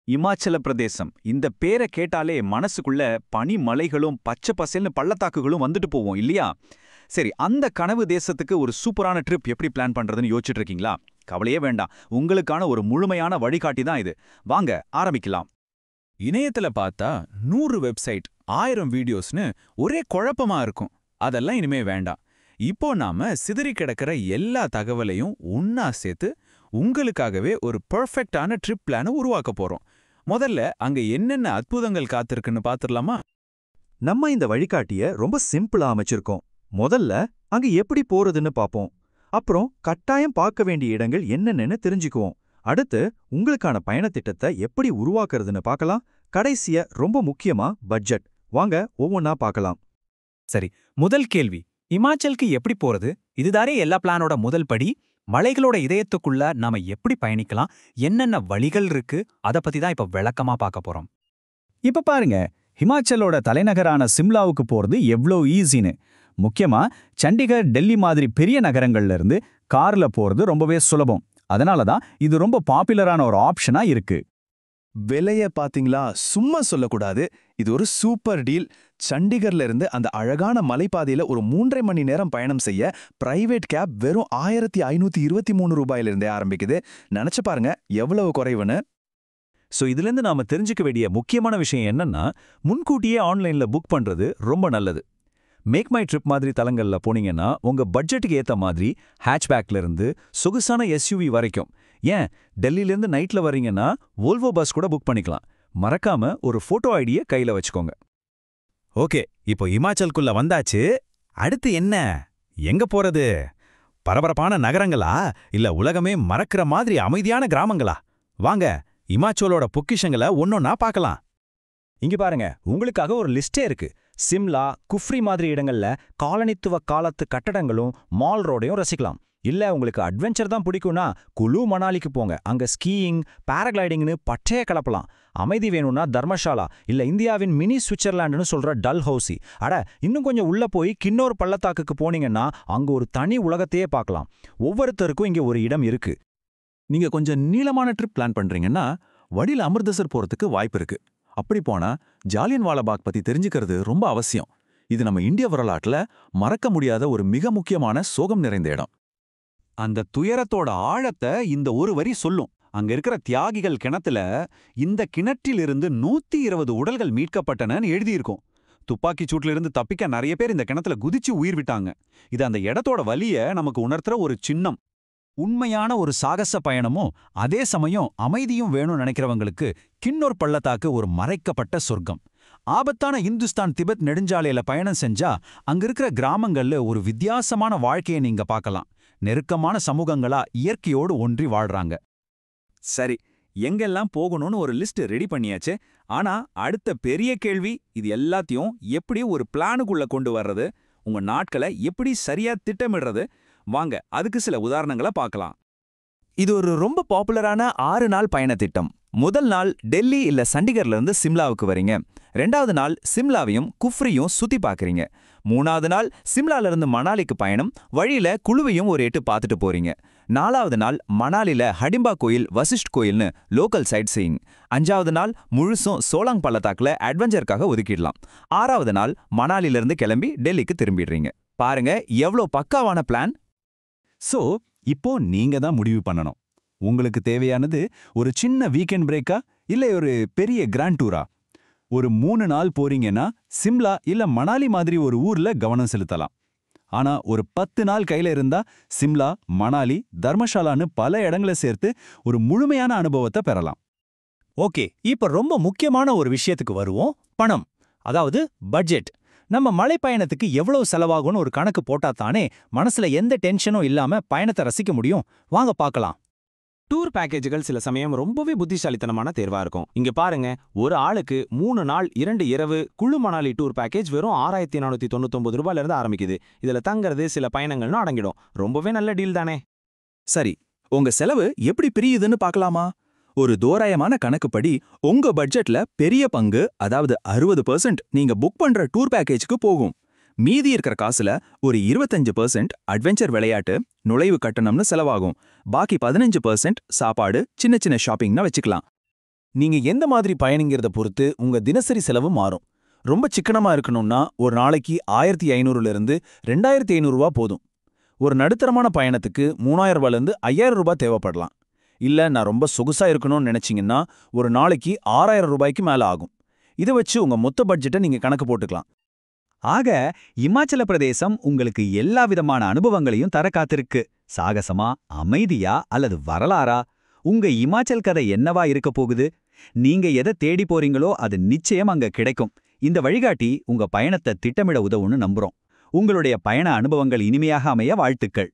இமாச்சல பிரதேசம் இந்த பேரை கேட்டாலே மனசுக்குள்ள பனிமலைகளும் பச்சை பசேல்னு பள்ளத்தாக்குகளும் வந்துட்டு போவோம் இல்லையா? சரி, அந்த கனவு தேசத்துக்கு ஒரு சூப்பரான ட்ரிப் எப்படி பிளான் பண்றதுன்னு யோசிச்சுட்டு இருக்கீங்களா? கவலையே வேண்டாம், உங்களுக்கான ஒரு முழுமையான வழிகாட்டி தான் இது. வாங்க ஆரம்பிக்கலாம். இணையத்துல பார்த்தா 100 வெப்சைட் 1000 வீடியோஸ்னு ஒரே குழப்பமா இருக்கும். அதெல்லாம் இனிமே வேண்டாம். இப்போ நாம சிதறி கிடக்கிற எல்லா தகவலையும் ஒன்னா சேர்த்து உங்களுக்காகவே ஒரு பெர்ஃபெக்டான ட்ரிப் பிளான உருவாக்க போறோம். முதல்ல அங்க என்னென்ன அற்புதங்கள் காத்திருக்குன்னு பாத்துடலாமா? நம்ம இந்த வழிகாட்டிய ரொம்ப சிம்பிளா அமைச்சிருக்கோம். முதல்ல அங்க எப்படி போறதுன்னு பாப்போம். அப்புறம் கட்டாயம் பார்க்க வேண்டிய இடங்கள் என்னென்னு தெரிஞ்சுக்குவோம். அடுத்து உங்களுக்கான பயணத்திட்டத்தை எப்படி உருவாக்குறதுன்னு பார்க்கலாம். கடைசியா ரொம்ப முக்கியமா பட்ஜெட். வாங்க ஒவ்வொன்னா பார்க்கலாம். சரி, முதல் கேள்வி, இமாச்சலுக்கு எப்படி போறது? இதுதானே எல்லா பிளானோட முதல் படி. மலைகளோட இதயத்துக்குள்ள நாம எப்படி பயணிக்கலாம், என்னென்ன வழிகள் இருக்கு, அத பத்தி தான் இப்ப விளக்கமா பார்க்க போறோம். இப்ப பாருங்க, ஹிமாச்சலோட தலைநகரான சிம்லாவுக்கு போறது எவ்ளோ ஈஸின்னு. முக்கியமா சண்டிகர், டெல்லி மாதிரி பெரிய நகரங்கள்ல இருந்து கார்ல போறது ரொம்பவே சுலபம். அதனால தான் இது ரொம்ப பாப்புலரான ஒரு ஆப்ஷனா இருக்கு. விலைய பாத்தீங்களா? சும்மா சொல்லக்கூடாது, இது ஒரு சூப்பர் டீல். சண்டிகர்ல இருந்து அந்த அழகான மலைப்பாதையில ஒரு 3.5 மணி நேரம் பயணம் செய்ய பிரைவேட் கேப் வெறும் 1523 ரூபாயிலிருந்தே ஆரம்பிக்குது. நினைச்சு பாருங்க எவ்வளவு குறைவுன்னு. இதுலேருந்து நாம தெரிஞ்சுக்க வேண்டிய முக்கியமான விஷயம் என்னன்னா, முன்கூட்டியே ஆன்லைன்ல புக் பண்றது ரொம்ப நல்லது. மேக் மை ட்ரிப் மாதிரி தலங்கள்ல போனீங்கன்னா உங்க பட்ஜெட்டுக்கு ஏத்த மாதிரி ஹேட்ச்பேக்ல இருந்து சொகுசான எஸ்யூவி வரைக்கும், ஏன் டெல்லியிலேருந்து நைட்ல வரீங்கன்னா வோல்வோ பஸ் கூட புக் பண்ணிக்கலாம். மறக்காம ஒரு போட்டோ ஐடியை கையில வச்சுக்கோங்க. ஓகே, இப்போ இமாச்சலுக்குள்ள வந்தாச்சு. அடுத்து என்ன? எங்க போறது? பரபரப்பான நகரங்களா, இல்ல உலகமே மறக்கிற மாதிரி அமைதியான கிராமங்களா? வாங்க இமாச்சலோட பொக்கிஷங்களை ஒன்னொன்னா பார்க்கலாம். இங்க பாருங்க, உங்களுக்காக ஒரு லிஸ்டே இருக்கு. சிம்லா, குஃப்ரி மாதிரி இடங்கள்ல காலனித்துவ காலத்து கட்டடங்களும் மால் ரோடையும் ரசிக்கலாம். இல்ல உங்களுக்கு அட்வென்ச்சர் தான் பிடிக்கும்னா குலு மணாலிக்கு போங்க. அங்க ஸ்கீயிங், பாராகிளைடிங்னு பட்டைய கலப்பலாம். அமைதி வேணும்னா தர்மசாலா, இல்ல இந்தியாவின் மினி சுவிட்சர்லாண்டுன்னு சொல்ற டல்ஹௌசி. இன்னும் கொஞ்சம் உள்ள போய் கின்னோர் பள்ளத்தாக்குக்கு போனீங்கன்னா அங்க ஒரு தனி உலகத்தையே பார்க்கலாம். ஒவ்வொருத்தருக்கும் இங்க ஒரு இடம் இருக்கு. நீங்க கொஞ்சம் நீளமான ட்ரிப் பிளான் பண்றீங்கன்னா வழியில அமிர்தசர் போறதுக்கு வாய்ப்பு இருக்கு. அப்படி போனா ஜாலியன் வாலாபாக் பத்தி தெரிஞ்சுக்கிறது ரொம்ப அவசியம். இது நம்ம இந்திய வரலாற்றுல மறக்க முடியாத ஒரு மிக முக்கியமான சோகம் நிறைந்த இடம். அந்த துயரத்தோட ஆழத்தை இந்த ஒரு வரி சொல்லும். அங்க இருக்கிற தியாகிகள் கிணத்துல இந்த கிணற்றிலிருந்து 120 உடல்கள் மீட்கப்பட்டனன்னு எழுதியிருக்கும். துப்பாக்கி சூட்டிலிருந்து தப்பிக்க நிறைய பேர் இந்த கிணத்துல குதிச்சு உயிர் விட்டாங்க. இது அந்த இடத்தோட வலிய நமக்கு உணர்த்துற ஒரு சின்னம். உண்மையான ஒரு சாகச பயணமும் அதே சமயம் அமைதியும் வேணும்னு நினைக்கிறவங்களுக்கு கின்னோர் பள்ளத்தாக்கு ஒரு மறைக்கப்பட்ட சொர்க்கம். ஆபத்தான இந்துஸ்தான் திபெத் நெடுஞ்சாலையில பயணம் செஞ்சா அங்க இருக்கிற கிராமங்கள்ல ஒரு வித்தியாசமான வாழ்க்கையை நீங்க பார்க்கலாம். நெருக்கமான சமூகங்களா இயற்கையோடு ஒன்றி வாழ்றாங்க. சரி, எங்கெல்லாம் போகணும்னு ஒரு லிஸ்ட் ரெடி பண்ணியாச்சு. ஆனா அடுத்த பெரிய கேள்வி, இது எல்லாத்தையும் எப்படி ஒரு பிளானுக்குள்ள கொண்டு வர்றது, உங்க நாட்களை எப்படி சரியா திட்டமிடுறது? வாங்க அதுக்கு சில உதாரணங்களை பார்க்கலாம். இது ஒரு ரொம்ப பாப்புலரான 6 நாள் பயண திட்டம். முதல் நாள் டெல்லி இல்ல சண்டிகர்ல இருந்து சிம்லாவுக்கு வரீங்க. 2வது நாள் சிம்லாவையும் குஃப்ரியும் சுத்தி பார்க்கறீங்க. 3வது நாள் சிம்லால இருந்து மணாலிக்கு பயணம், வழியில குழுவையும் ஒரு எட்டு பார்த்துட்டு போறீங்க. 4வது நாள் மணாலில ஹடிம்பா கோயில், வசிஷ்ட் கோயில்னு லோக்கல் சைட் சீயிங். 5வது நாள் முழுசும் சோலாங் பள்ளத்தாக்குல அட்வென்ச்சருக்காக ஒதுக்கிடலாம். 6வது நாள் மணாலில இருந்து கிளம்பி டெல்லிக்கு திரும்பிடுறீங்க. பாருங்க எவ்வளோ பக்காவான பிளான். இப்போ நீங்க தான் முடிவு பண்ணணும். உங்களுக்கு தேவையானது ஒரு சின்ன வீக்கெண்ட் பிரேக்கா, இல்ல ஒரு பெரிய கிராண்ட் டூரா? ஒரு 3 நாள் போறீங்கன்னா சிம்லா இல்ல மணாலி மாதிரி ஒரு ஊர்ல கவனம் செலுத்தலாம். ஆனா ஒரு 10 நாள் கையில இருந்தா சிம்லா, மணாலி, தர்மசாலான்னு பல இடங்களை சேர்த்து ஒரு முழுமையான அனுபவத்தை பெறலாம். ஓகே, இப்ப ரொம்ப முக்கியமான ஒரு விஷயத்துக்கு வருவோம். பணம், அதாவது பட்ஜெட். நம்ம மலை பயணத்துக்கு எவ்வளவு செலவாகும்னு ஒரு கணக்கு போட்டா தானே மனசுல எந்த டென்ஷனும் இல்லாம பயணத்தை ரசிக்க முடியும். வாங்க பார்க்கலாம். டூர் பேக்கேஜுகள் சில சமயம் ரொம்பவே புத்திசாலித்தனமான தேர்வா இருக்கும். இங்க பாருங்க, ஒரு ஆளுக்கு 3 நாள் 2 இரவு குழு மணாலி டூர் பேக்கேஜ் வெறும் 6499 ரூபாயில இருந்து ஆரம்பிக்குது. இதுல தங்கறது சில பயணங்கள்னு அடங்கிடும். ரொம்பவே நல்ல டீல் தானே? சரி, உங்க செலவு எப்படி பிரியுதுன்னு பார்க்கலாமா? ஒரு தோராயமான கணக்குப்படி உங்க பட்ஜெட்ல பெரிய பங்கு, அதாவது 60% நீங்க புக் பண்ற டூர் பேக்கேஜுக்கு போகும். மீதி இருக்கிற காசுல ஒரு 25% அட்வென்ச்சர் விளையாட்டு, நுழைவு கட்டணம்னு செலவாகும். பாக்கி 15% சாப்பாடு, சின்ன சின்ன ஷாப்பிங்னா வச்சுக்கலாம். நீங்க எந்த மாதிரி பயணிங்கிறத பொறுத்து உங்க தினசரி செலவு மாறும். ரொம்ப சிக்கனமா இருக்கணும்னா ஒரு நாளைக்கு 1500ல இருந்து 2500 ரூபா போதும். ஒரு நடுத்தரமான பயணத்துக்கு 3000 ரூபாயிலிருந்து 5000 ரூபாய் தேவைப்படலாம். இல்ல நான் ரொம்ப சொகுசா இருக்கணும்னு நினைச்சீங்கன்னா ஒரு நாளைக்கு 6000 ரூபாய்க்கு மேல ஆகும். இதை வச்சு உங்க மொத்த பட்ஜெட்டை நீங்க கணக்கு போட்டுக்கலாம். ஆக இமாச்சல பிரதேசம் உங்களுக்கு எல்லா விதமான அனுபவங்களையும் தர காத்திருக்கு. சாகசமா, அமைதியா அல்லது வரலாறா? உங்க இமாச்சல் கதை என்னவா இருக்க போகுது? நீங்க எதை தேடி போறீங்களோ அது நிச்சயம் அங்க கிடைக்கும். இந்த வழிகாட்டி உங்க பயணத்தை திட்டமிட உதவுன்னு நம்புறோம். உங்களுடைய பயண அனுபவங்கள் இனிமையாக அமைய வாழ்த்துக்கள்.